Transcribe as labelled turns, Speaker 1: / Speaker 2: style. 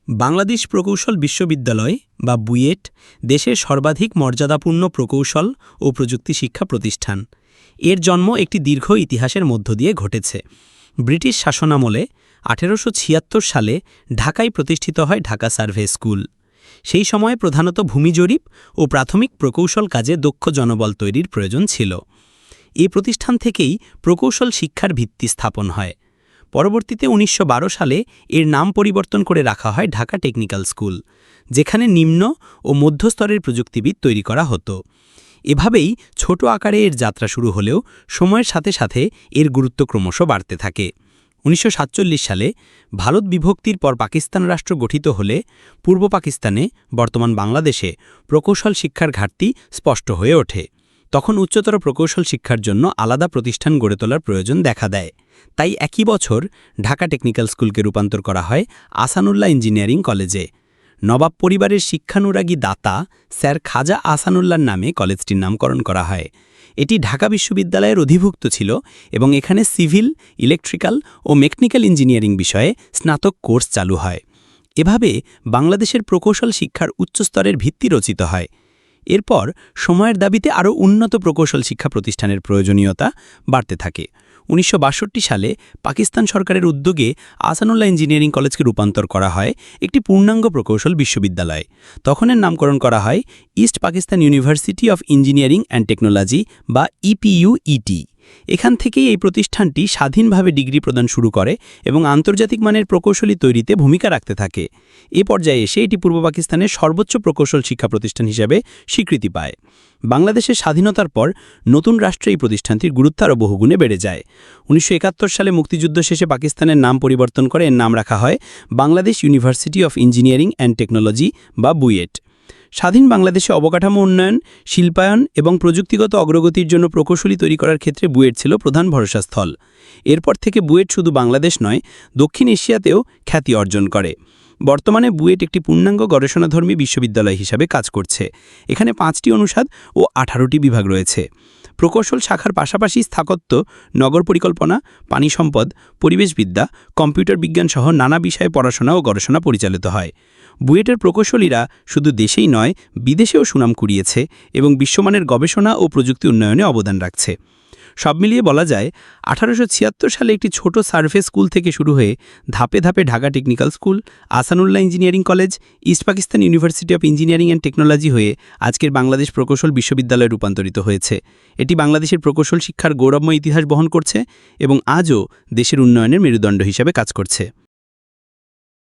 Speaker 1: বাংলাদেশ প্রকৌশল বিশ্ববিদ্যালয় বা বুয়েট দেশের সর্বাধিক মর্যাদাপূর্ণ প্রকৌশল ও প্রযুক্তি শিক্ষা প্রতিষ্ঠান। এর জন্ম একটি দীর্ঘ ইতিহাসের মধ্য দিয়ে ঘটেছে। ব্রিটিশ শাসনামলে 1876 সালে ঢাকায় প্রতিষ্ঠিত হয় ঢাকা সার্ভে স্কুল। সেই সময়ে প্রধানত ভূমি জরিপ ও প্রাথমিক প্রকৌশল কাজে দক্ষ জনবল তৈরির প্রয়োজন ছিল। এই প্রতিষ্ঠান থেকেই প্রকৌশল শিক্ষার ভিত্তি স্থাপন হয়। পরবর্তীতে 1912 সালে এর নাম পরিবর্তন করে রাখা হয় ঢাকা টেকনিক্যাল স্কুল, যেখানে নিম্ন ও মধ্যস্তরের প্রযুক্তিবিদ তৈরি করা হতো। এভাবেই ছোট আকারে এর যাত্রা শুরু হলেও সময়ের সাথে সাথে এর গুরুত্ব ক্রমশ বাড়তে থাকে। 1947 সালে ভারত বিভক্তির পর পাকিস্তান রাষ্ট্র গঠিত হলে পূর্ব পাকিস্তানে, বর্তমান বাংলাদেশে প্রকৌশল শিক্ষার ঘাটতি স্পষ্ট হয়ে ওঠে। তখন উচ্চতর প্রকৌশল শিক্ষার জন্য আলাদা প্রতিষ্ঠান গড়ে তোলার প্রয়োজন দেখা দেয়। তাই একই বছর ঢাকা টেকনিক্যাল স্কুলকে রূপান্তর করা হয় আহসানুল্লাহ ইঞ্জিনিয়ারিং কলেজে। নবাব পরিবারের শিক্ষানুরাগী দাতা স্যার খাজা আহসানুল্লাহর নামে কলেজটির নামকরণ করা হয়। এটি ঢাকা বিশ্ববিদ্যালয়ের অধিভুক্ত ছিল এবং এখানে সিভিল, ইলেকট্রিক্যাল ও মেকানিক্যাল ইঞ্জিনিয়ারিং বিষয়ে স্নাতক কোর্স চালু হয়। এভাবে বাংলাদেশের প্রকৌশল শিক্ষার উচ্চস্তরের ভিত্তি রচিত হয়। এরপর সময়ের দাবিতে আরও উন্নত প্রকৌশল শিক্ষা প্রতিষ্ঠানের প্রয়োজনীয়তা বাড়তে থাকে। 1962 সালে পাকিস্তান সরকারের উদ্যোগে আহসানুল্লাহ ইঞ্জিনিয়ারিং কলেজকে রূপান্তর করা হয় একটি পূর্ণাঙ্গ প্রকৌশল বিশ্ববিদ্যালয়। তখন এর নামকরণ করা হয় east Pakistan university of engineering and technology বা ইপিইউইটি। এখান থেকেই এই প্রতিষ্ঠানটি স্বাধীনভাবে ডিগ্রি প্রদান শুরু করে এবং আন্তর্জাতিক মানের প্রকৌশলী তৈরিতে ভূমিকা রাখতে থাকে। এ পর্যায়ে এসে এটি পূর্ব পাকিস্তানের সর্বোচ্চ প্রকৌশল শিক্ষা প্রতিষ্ঠান হিসেবে স্বীকৃতি পায়। বাংলাদেশের স্বাধীনতার পর নতুন রাষ্ট্রে এই প্রতিষ্ঠানটির গুরুত্ব আরও বহুগুণে বেড়ে যায়। 1971 সালে মুক্তিযুদ্ধ শেষে পাকিস্তানের নাম পরিবর্তন করে এর নাম রাখা হয় Bangladesh university of engineering and technology বা বুয়েট। স্বাধীন বাংলাদেশে অবকাঠামো উন্নয়ন, শিল্পায়ন এবং প্রযুক্তিগত অগ্রগতির জন্য প্রকৌশলী তৈরি করার ক্ষেত্রে বুয়েট ছিল প্রধান ভরসাস্থল। এরপর থেকে বুয়েট শুধু বাংলাদেশ নয়, দক্ষিণ এশিয়াতেও খ্যাতি অর্জন করে। বর্তমানে বুয়েট একটি পূর্ণাঙ্গ গবেষণাধর্মী বিশ্ববিদ্যালয় হিসাবে কাজ করছে। এখানে 5টি অনুষদ ও 18টি বিভাগ রয়েছে। প্রকৌশল শাখার পাশাপাশি স্থাপত্য, নগর পরিকল্পনা, পানি সম্পদ, পরিবেশবিদ্যা, কম্পিউটার বিজ্ঞান সহ নানা বিষয়ে পড়াশোনা ও গবেষণা পরিচালিত হয়। বুয়েটের প্রকৌশলীরা শুধু দেশেই নয়, বিদেশেও সুনাম কুড়িয়েছে এবং বিশ্বমানের গবেষণা ও প্রযুক্তি উন্নয়নে অবদান রাখছে। সব মিলিয়ে বলা যায় 1876 সালে একটি ছোট সার্ভে স্কুল থেকে শুরু হয়ে ধাপে ধাপে Dhaka technical school, Ahsanullah engineering college, east Pakistan university of engineering and technology হয়ে আজকের বাংলাদেশ প্রকৌশল বিশ্ববিদ্যালয়ে রূপান্তরিত হয়েছে। এটি বাংলাদেশের প্রকৌশল শিক্ষার গৌরবময় ইতিহাস বহন করছে এবং আজও দেশের উন্নয়নের মেরুদণ্ড হিসাবে কাজ করছে।